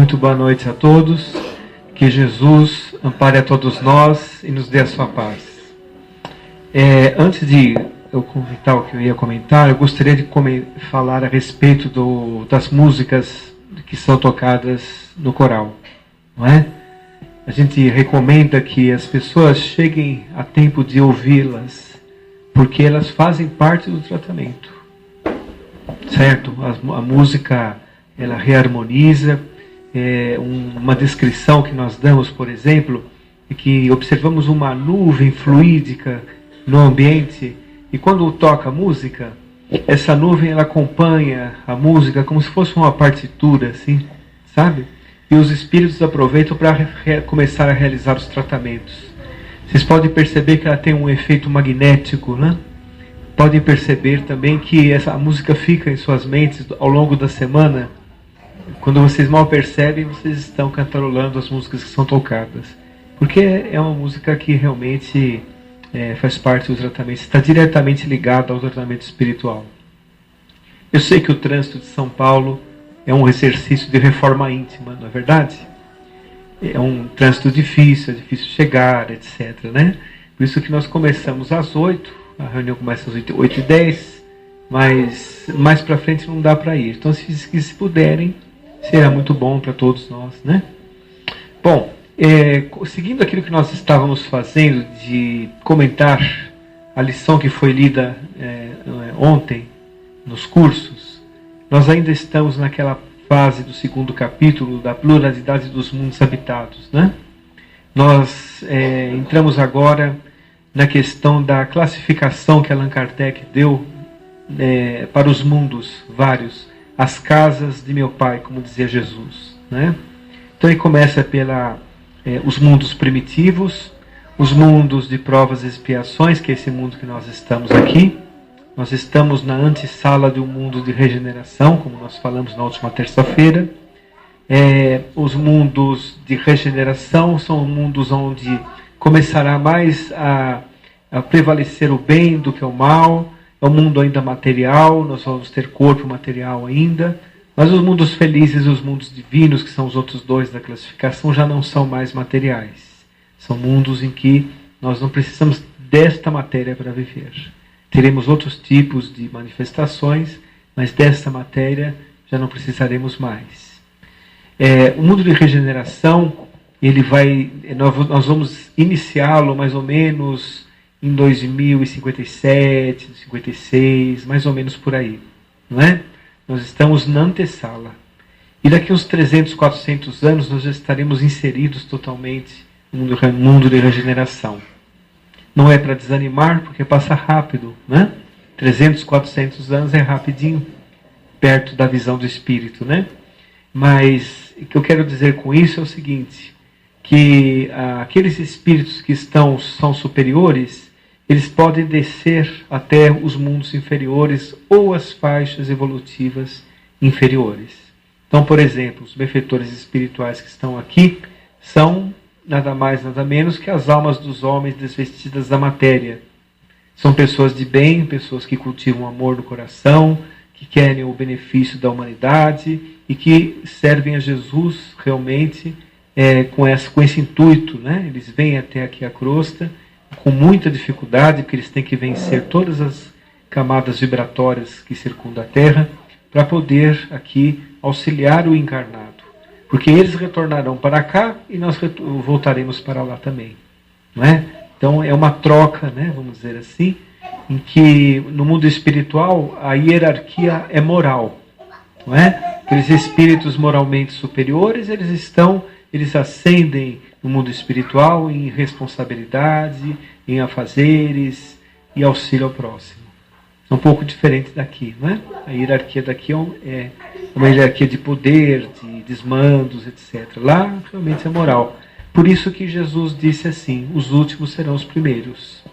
Muito boa noite a todos. Que Jesus ampare a todos nós e nos dê a sua paz. Antes de eu comentar o que eu ia comentar, eu gostaria de falar a respeito das músicas que são tocadas no coral. Não é? A gente recomenda que as pessoas cheguem a tempo de ouvi-las, porque elas fazem parte do tratamento. Certo? A música, ela reharmoniza. Uma descrição que nós damos, por exemplo, é que observamos uma nuvem fluídica no ambiente, e quando toca a música, essa nuvem ela acompanha a música como se fosse uma partitura, assim, sabe? E os espíritos aproveitam para começar a realizar os tratamentos. Vocês podem perceber que ela tem um efeito magnético, né? Podem perceber também que a música fica em suas mentes ao longo da semana. Quando vocês mal percebem, vocês estão cantarolando as músicas que são tocadas. Porque é uma música que realmente faz parte do tratamento, está diretamente ligada ao tratamento espiritual. Eu sei que o trânsito de São Paulo é um exercício de reforma íntima, não é verdade? É um trânsito difícil, é difícil chegar, etc. Né? Por isso que nós começamos às 8, a reunião começa às 8h10, mas mais para frente não dá para ir. Então, se puderem, será muito bom para todos nós, né? Bom, seguindo aquilo que nós estávamos fazendo de comentar a lição que foi lida ontem nos cursos, nós ainda estamos naquela fase do segundo capítulo da pluralidade dos mundos habitados, né? Nós entramos agora na questão da classificação que Allan Kardec deu para os mundos vários, as casas de meu Pai, como dizia Jesus, né? Então ele começa os mundos primitivos, os mundos de provas e expiações, que é esse mundo que nós estamos aqui. Nós estamos na antessala de um mundo de regeneração, como nós falamos na última terça-feira. Os mundos de regeneração são mundos onde começará mais a prevalecer o bem do que o mal. É um mundo ainda material, nós vamos ter corpo material ainda, mas os mundos felizes e os mundos divinos, que são os outros dois da classificação, já não são mais materiais. São mundos em que nós não precisamos desta matéria para viver. Teremos outros tipos de manifestações, mas desta matéria já não precisaremos mais. O mundo de regeneração, nós vamos iniciá-lo mais ou menos em 2057, 56, mais ou menos por aí, não é? Nós estamos na antessala. E daqui uns 300, 400 anos nós já estaremos inseridos totalmente no mundo de regeneração. Não é para desanimar, porque passa rápido, né? 300, 400 anos é rapidinho, perto da visão do espírito, né? Mas o que eu quero dizer com isso é o seguinte, que aqueles espíritos que são superiores, eles podem descer até os mundos inferiores ou as faixas evolutivas inferiores. Então, por exemplo, os benfeitores espirituais que estão aqui são nada mais, nada menos que as almas dos homens desvestidas da matéria. São pessoas de bem, pessoas que cultivam amor no coração, que querem o benefício da humanidade e que servem a Jesus realmente com esse intuito, né? Eles vêm até aqui a crosta com muita dificuldade, porque eles têm que vencer todas as camadas vibratórias que circundam a Terra, para poder aqui auxiliar o encarnado. Porque eles retornarão para cá e nós voltaremos para lá também. Não é? Então é uma troca, né, vamos dizer assim, em que no mundo espiritual a hierarquia é moral. Não é? Aqueles espíritos moralmente superiores, eles ascendem no mundo espiritual em responsabilidade, em afazeres e auxílio ao próximo. É um pouco diferente daqui, não é? A hierarquia daqui é uma hierarquia de poder, de desmandos, etc. Lá realmente é moral. Por isso que Jesus disse assim, os últimos serão os primeiros.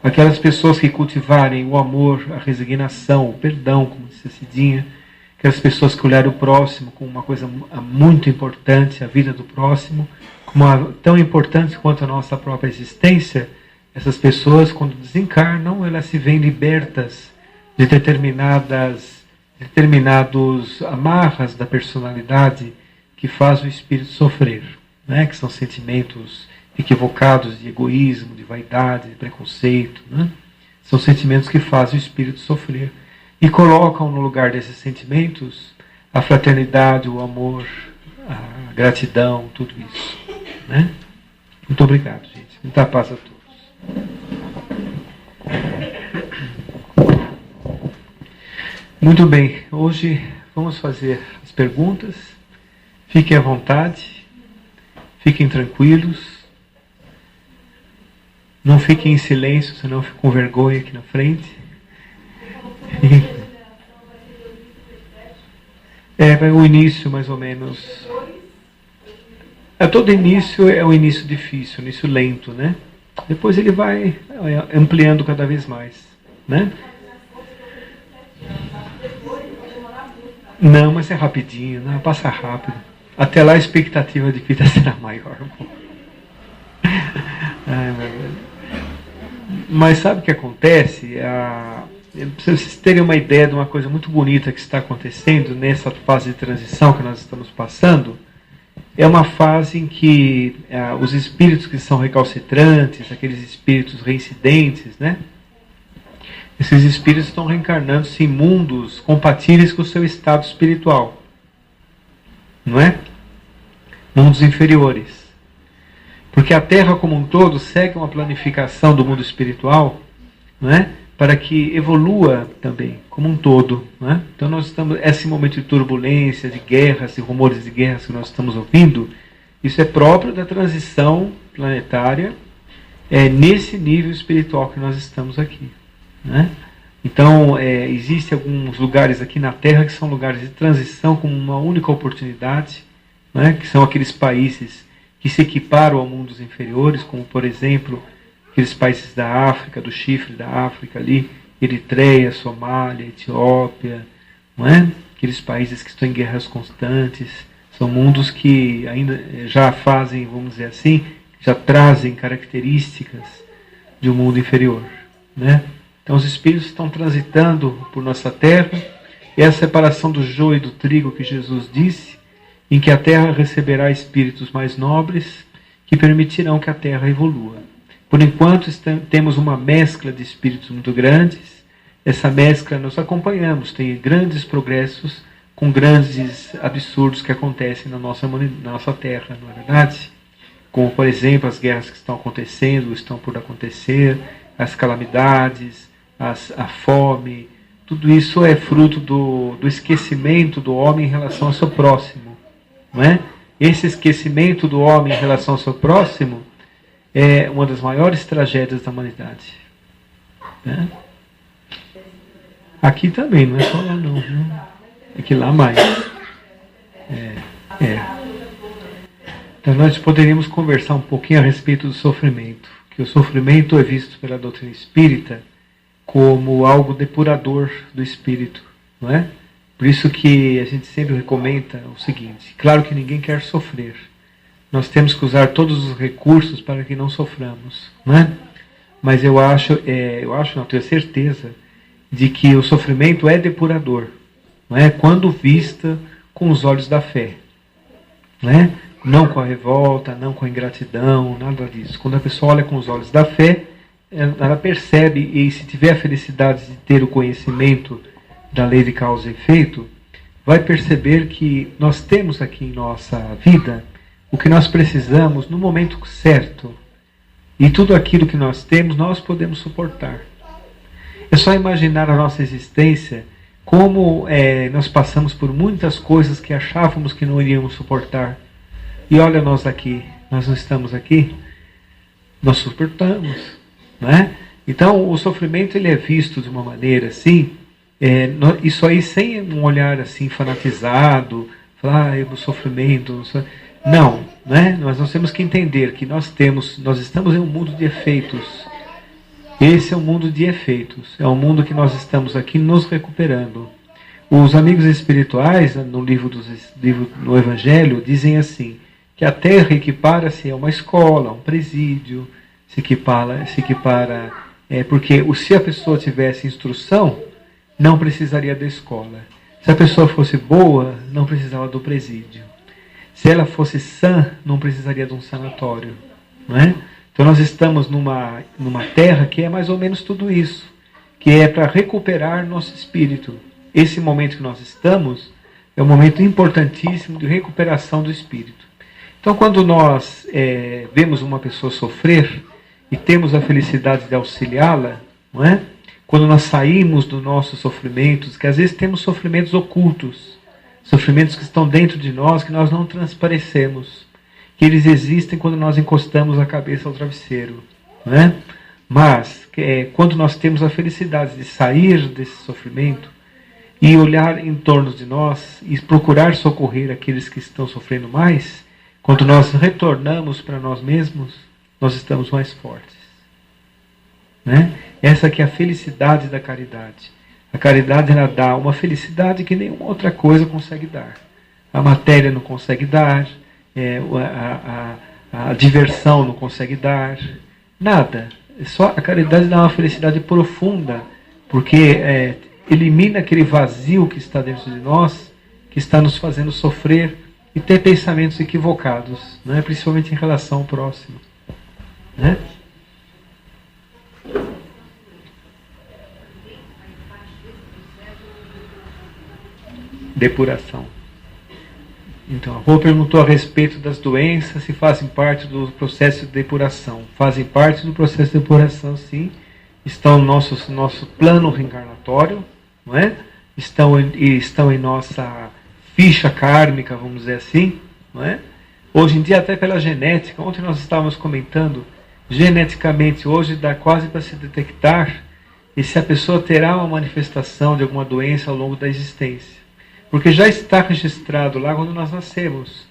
Aquelas pessoas que cultivarem o amor, a resignação, o perdão, como disse a Cidinha, aquelas pessoas que olharem o próximo como uma coisa muito importante, a vida do próximo, como tão importante quanto a nossa própria existência, essas pessoas, quando desencarnam, elas se veem libertas de determinados amarras da personalidade, que faz o espírito sofrer, né? Que são sentimentos equivocados de egoísmo, de vaidade, de preconceito, né? São sentimentos que fazem o espírito sofrer e colocam no lugar desses sentimentos a fraternidade, o amor, a gratidão, tudo isso, né? Muito obrigado, gente. Muita paz a todos. Muito bem, hoje vamos fazer as perguntas. Fiquem à vontade, fiquem tranquilos, não fiquem em silêncio, senão eu fico com vergonha aqui na frente. O início mais ou menos. Todo início é um início difícil, um início lento, né? Depois ele vai ampliando cada vez mais, né? Não, mas é rapidinho, né? Passa rápido. Até lá a expectativa de vida será maior. Ai, meu Deus. Mas sabe o que acontece? Para vocês terem uma ideia de uma coisa muito bonita que está acontecendo nessa fase de transição que nós estamos passando, é uma fase em que os espíritos que são recalcitrantes, aqueles espíritos reincidentes, né? Esses espíritos estão reencarnando-se em mundos compatíveis com o seu estado espiritual. Não é? Mundos inferiores. Porque a Terra como um todo segue uma planificação do mundo espiritual, não é? Para que evolua também, como um todo. Não é? Então nós estamos, esse momento de turbulência, de guerras e rumores de guerras que nós estamos ouvindo, isso é próprio da transição planetária, nesse nível espiritual que nós estamos aqui. Né? Então, existem alguns lugares aqui na Terra que são lugares de transição com uma única oportunidade, né? Que são aqueles países que se equiparam a mundos inferiores, como, por exemplo, aqueles países da África, do chifre da África ali, Eritreia, Somália, Etiópia, não é? Aqueles países que estão em guerras constantes, são mundos que ainda já fazem, vamos dizer assim, já trazem características de um mundo inferior, né? Então os espíritos estão transitando por nossa terra, e a separação do joio e do trigo que Jesus disse, em que a terra receberá espíritos mais nobres, que permitirão que a terra evolua. Por enquanto temos uma mescla de espíritos muito grandes, essa mescla nós acompanhamos, tem grandes progressos com grandes absurdos que acontecem na nossa terra, não é verdade? Como, por exemplo, as guerras que estão acontecendo, estão por acontecer, as calamidades, a fome, tudo isso é fruto do esquecimento do homem em relação ao seu próximo. Não é? Esse esquecimento do homem em relação ao seu próximo é uma das maiores tragédias da humanidade. Né? Aqui também, não é só lá não. Aqui lá mais. Então nós poderíamos conversar um pouquinho a respeito do sofrimento. Que o sofrimento é visto pela doutrina espírita como algo depurador do espírito, não é? Por isso que a gente sempre recomenda o seguinte: claro que ninguém quer sofrer, nós temos que usar todos os recursos para que não soframos, não é? Mas eu não tenho certeza de que o sofrimento é depurador, não é? Quando vista com os olhos da fé, não é? Não com a revolta, não com a ingratidão, nada disso. Quando a pessoa olha com os olhos da fé, ela percebe, e se tiver a felicidade de ter o conhecimento da lei de causa e efeito, vai perceber que nós temos aqui em nossa vida o que nós precisamos no momento certo. E tudo aquilo que nós temos, nós podemos suportar. É só imaginar a nossa existência, como nós passamos por muitas coisas que achávamos que não iríamos suportar. E olha nós aqui, nós não estamos aqui, nós suportamos. Né? Então o sofrimento ele é visto de uma maneira assim, isso aí sem um olhar assim fanatizado, falar o sofrimento, não, né? Nós temos que entender que nós estamos em um mundo de efeitos. Esse é um mundo de efeitos, é um mundo que nós estamos aqui nos recuperando. Os amigos espirituais no Evangelho dizem assim, que a Terra equipara-se a uma escola, a um presídio, se equipara, porque se a pessoa tivesse instrução, não precisaria da escola. Se a pessoa fosse boa, não precisava do presídio. Se ela fosse sã, não precisaria de um sanatório. Não é? Então nós estamos numa terra que é mais ou menos tudo isso, que é para recuperar nosso espírito. Esse momento que nós estamos é um momento importantíssimo de recuperação do espírito. Então quando nós vemos uma pessoa sofrer e temos a felicidade de auxiliá-la, não é? Quando nós saímos dos nossos sofrimentos, que às vezes temos sofrimentos ocultos, sofrimentos que estão dentro de nós, que nós não transparecemos, que eles existem quando nós encostamos a cabeça ao travesseiro, não é? Mas quando nós temos a felicidade de sair desse sofrimento e olhar em torno de nós e procurar socorrer aqueles que estão sofrendo mais, quando nós retornamos para nós mesmos, nós estamos mais fortes. Né? Essa que é a felicidade da caridade. A caridade, ela dá uma felicidade que nenhuma outra coisa consegue dar. A matéria não consegue dar, a diversão não consegue dar, nada. Só a caridade dá uma felicidade profunda, porque elimina aquele vazio que está dentro de nós, que está nos fazendo sofrer e ter pensamentos equivocados, né? Principalmente em relação ao próximo. Né? Depuração. Então, a Rô perguntou a respeito das doenças, se fazem parte do processo de depuração. Fazem parte do processo de depuração, sim. Estão no nosso plano reencarnatório, não é? Estão em nossa ficha kármica, vamos dizer assim, não é? Hoje em dia, até pela genética, ontem nós estávamos comentando, geneticamente, hoje dá quase para se detectar se a pessoa terá uma manifestação de alguma doença ao longo da existência. Porque já está registrado lá quando nós nascemos.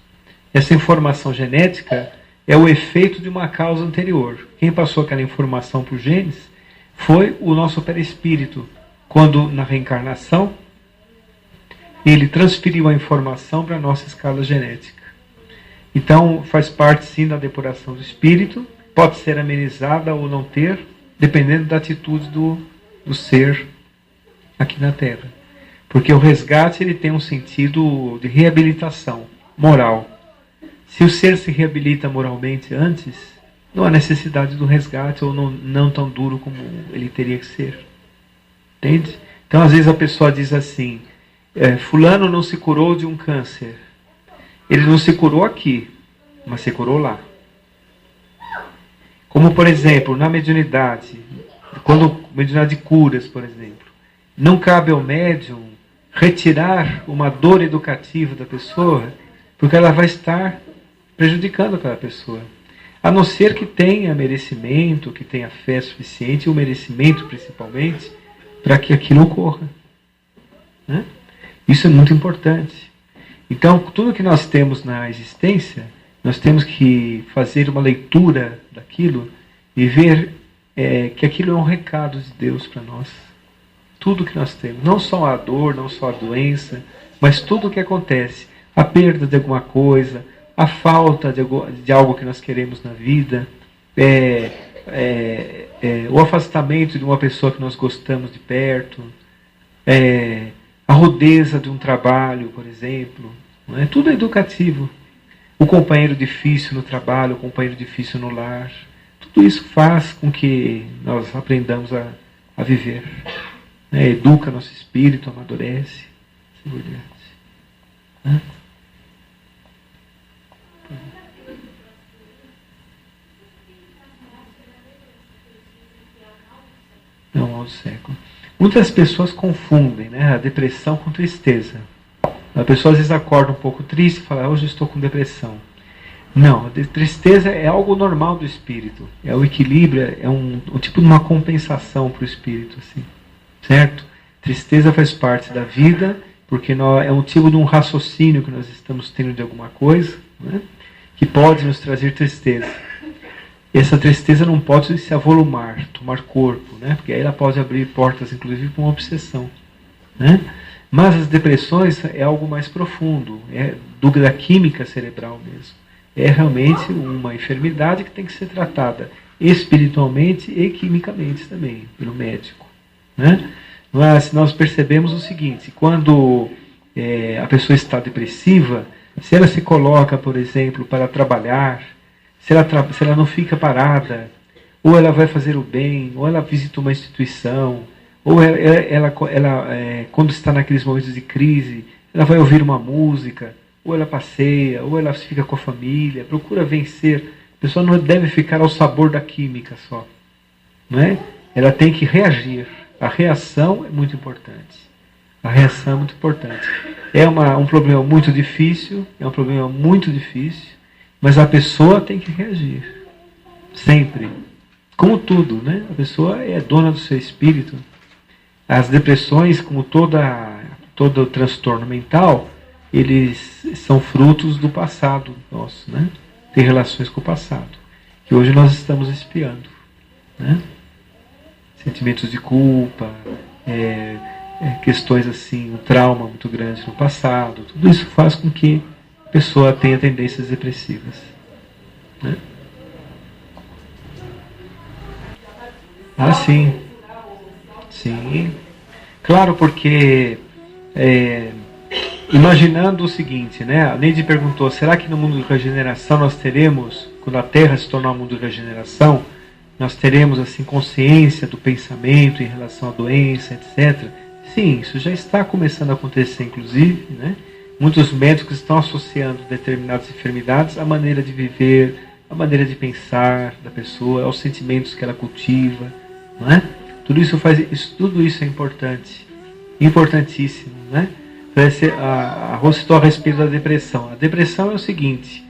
Essa informação genética é o efeito de uma causa anterior. Quem passou aquela informação para os genes foi o nosso perispírito, quando na reencarnação ele transferiu a informação para a nossa escala genética. Então faz parte sim da depuração do espírito, pode ser amenizada ou não ter, dependendo da atitude do ser aqui na Terra. Porque o resgate ele tem um sentido de reabilitação moral. Se o ser se reabilita moralmente antes, não há necessidade do resgate, ou não tão duro como ele teria que ser. Entende? Então, às vezes a pessoa diz assim, fulano não se curou de um câncer. Ele não se curou aqui, mas se curou lá. Como, por exemplo, na mediunidade, mediunidade de curas, por exemplo, não cabe ao médium retirar uma dor educativa da pessoa, porque ela vai estar prejudicando aquela pessoa. A não ser que tenha merecimento, que tenha fé suficiente, e o merecimento principalmente, para que aquilo ocorra. Né? Isso é muito importante. Então, tudo que nós temos na existência, nós temos que fazer uma leitura daquilo e ver que aquilo é um recado de Deus para nós. Tudo que nós temos, não só a dor, não só a doença, mas tudo o que acontece, a perda de alguma coisa, a falta de algo que nós queremos na vida, o afastamento de uma pessoa que nós gostamos de perto, a rudeza de um trabalho, por exemplo, não é? Tudo é educativo. O companheiro difícil no trabalho, o companheiro difícil no lar, tudo isso faz com que nós aprendamos a viver. Educa nosso espírito, amadurece, assim por diante. Não, ao século. Muitas pessoas confundem, né, a depressão com tristeza. A pessoa às vezes acorda um pouco triste e fala, hoje eu estou com depressão. Não, a tristeza é algo normal do espírito. É o equilíbrio, é um tipo de uma compensação para o espírito, assim. Certo? Tristeza faz parte da vida, porque é um tipo de um raciocínio que nós estamos tendo de alguma coisa, né, que pode nos trazer tristeza. Essa tristeza não pode se avolumar, tomar corpo, né, porque aí ela pode abrir portas, inclusive, para uma obsessão. Né? Mas as depressões é algo mais profundo, da química cerebral mesmo. É realmente uma enfermidade que tem que ser tratada espiritualmente e quimicamente também, pelo médico. Né? Mas nós percebemos o seguinte, quando a pessoa está depressiva, Se ela se coloca, por exemplo, para trabalhar, se ela não fica parada, ou ela vai fazer o bem, ou ela visita uma instituição, ou quando está naqueles momentos de crise, ela vai ouvir uma música, ou ela passeia, ou ela fica com a família, procura vencer. A pessoa não deve ficar ao sabor da química só. Não é? Ela tem que reagir. A reação é muito importante. A reação é muito importante. É um problema muito difícil, mas a pessoa tem que reagir. Sempre. Como tudo, né? A pessoa é dona do seu espírito. As depressões, como todo o transtorno mental, eles são frutos do passado nosso, né? Tem relações com o passado, que hoje nós estamos expiando, né? Sentimentos de culpa, questões assim, um trauma muito grande no passado, tudo isso faz com que a pessoa tenha tendências depressivas, né? Ah, sim. Sim. Claro, porque imaginando o seguinte, né? A Neide perguntou, será que no mundo de regeneração nós teremos, quando a Terra se tornar um mundo de regeneração, nós teremos assim consciência do pensamento em relação à doença, etc. Sim, isso já está começando a acontecer, inclusive, né? Muitos médicos estão associando determinadas enfermidades à maneira de viver, à maneira de pensar da pessoa, aos sentimentos que ela cultiva, não é? Tudo isso é importante, importantíssimo, né? A Rose citou a respeito da depressão. A depressão é o seguinte: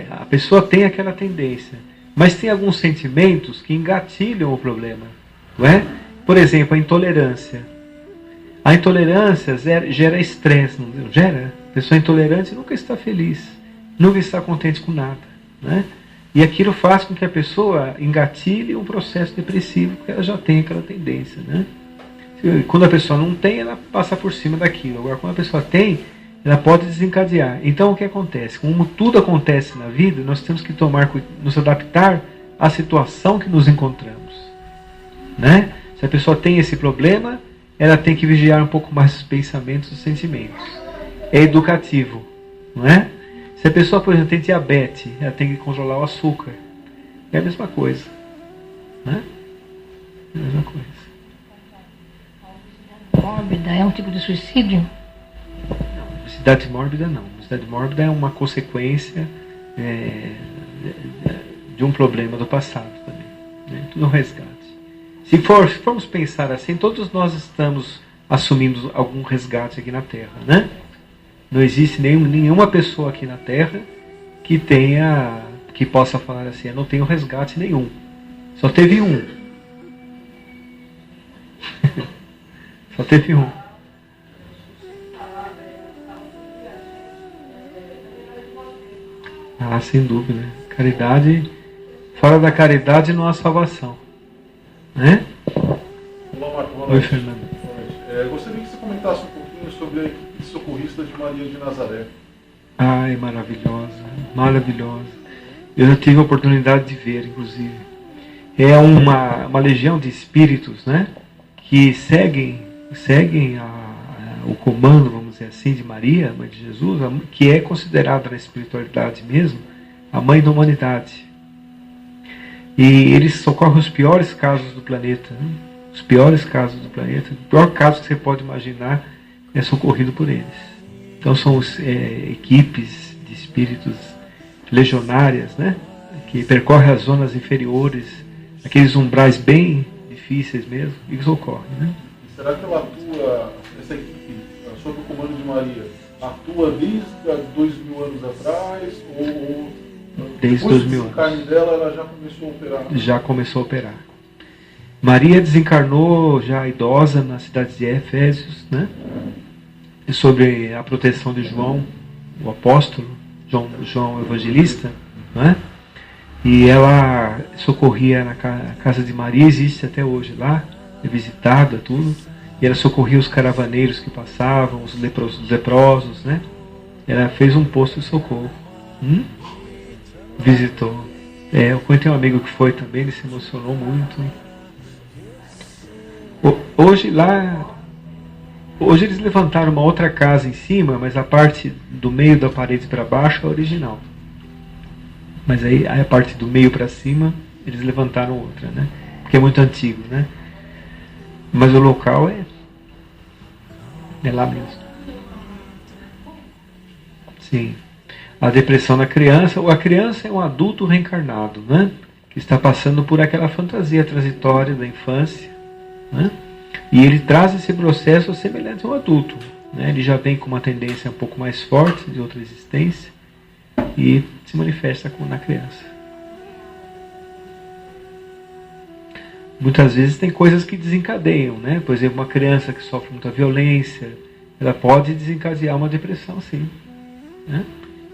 a pessoa tem aquela tendência, mas tem alguns sentimentos que engatilham o problema, não é? Por exemplo, a intolerância. A intolerância gera estresse, não gera? A pessoa intolerante nunca está feliz, nunca está contente com nada, né? E aquilo faz com que a pessoa engatilhe um processo depressivo, porque ela já tem aquela tendência, né? Quando a pessoa não tem, ela passa por cima daquilo. Agora, quando a pessoa tem, ela pode desencadear. Então, o que acontece? Como tudo acontece na vida, nós temos que nos adaptar à situação que nos encontramos, né? Se a pessoa tem esse problema, ela tem que vigiar um pouco mais os pensamentos e os sentimentos. É educativo, não é? Se a pessoa, por exemplo, tem diabetes, ela tem que controlar o açúcar. É a mesma coisa, né? É a mesma coisa. Mórbida é um tipo de suicídio? Não, obesidade mórbida não. Obesidade mórbida é uma consequência de um problema do passado também, né? Tudo um resgate. Se formos pensar assim, todos nós estamos assumindo algum resgate aqui na Terra, né? Não existe nenhuma pessoa aqui na Terra que possa falar assim, eu não tenho resgate nenhum. Só teve um. Só teve um. Ah, sem dúvida. Caridade, fora da caridade não há salvação, né? Olá, Marco. Oi, Fernando. Gostaria que você comentasse um pouquinho sobre a equipe socorrista de Maria de Nazaré. Ai, maravilhosa, maravilhosa. Eu já tive a oportunidade de ver, inclusive. É uma legião de espíritos, né? Que seguem o comando, vamos dizer assim, de Maria, mãe de Jesus, que é considerada na espiritualidade mesmo a mãe da humanidade. E eles socorrem os piores casos do planeta, né? Os piores casos do planeta. O pior caso que você pode imaginar é socorrido por eles. Então são equipes de espíritos legionárias, né? Que percorrem as zonas inferiores, aqueles umbrais bem difíceis mesmo, e socorrem, né? E será que ela atua, essa equipe, sob o comando de Maria, atua desde 2000 anos atrás? Ou desde 2000 anos. A carne dela ela já começou a operar? Já começou a operar. Maria desencarnou já idosa na cidade de Efésios, né? Sobre a proteção de João, o apóstolo, João Evangelista, né? E ela socorria na casa de Maria, existe até hoje lá, é visitada, tudo. E ela socorria os caravaneiros que passavam, os leprosos, né? Ela fez um posto de socorro. Visitou. Eu conheci um amigo que foi também, ele se emocionou muito. Hoje lá Hoje eles levantaram uma outra casa em cima, mas a parte do meio da parede para baixo é original. Mas aí a parte do meio para cima, eles levantaram outra, né? Porque é muito antigo, né? Mas o local é lá mesmo. Sim. A depressão na criança, ou a criança é um adulto reencarnado, né? Que está passando por aquela fantasia transitória da infância, né? E ele traz esse processo semelhante ao adulto, né? Ele já vem com uma tendência um pouco mais forte de outra existência e se manifesta como na criança. Muitas vezes tem coisas que desencadeiam, né? Por exemplo, uma criança que sofre muita violência, ela pode desencadear uma depressão, sim, né?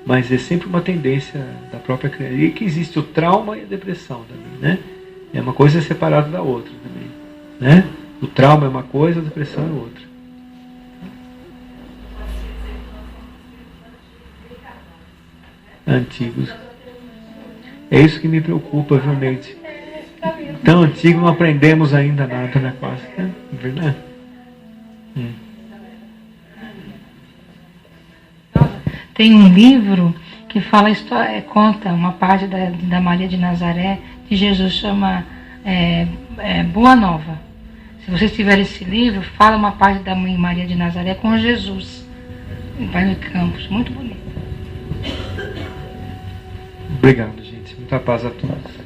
Mas é sempre uma tendência da própria criança. E que existe o trauma e a depressão também, né? É uma coisa separada da outra também, né? O trauma é uma coisa, a depressão é outra. Antigos. É isso que me preocupa, realmente. Tão antigo, não aprendemos ainda nada, né? Quase, né? É verdade? Tem um livro que fala conta uma parte da Maria de Nazaré, que Jesus chama Boa Nova. Se vocês tiverem esse livro, fala uma parte da mãe Maria de Nazaré com Jesus. Vai no Campos, muito bonito. Obrigado, gente. Muita paz a todos.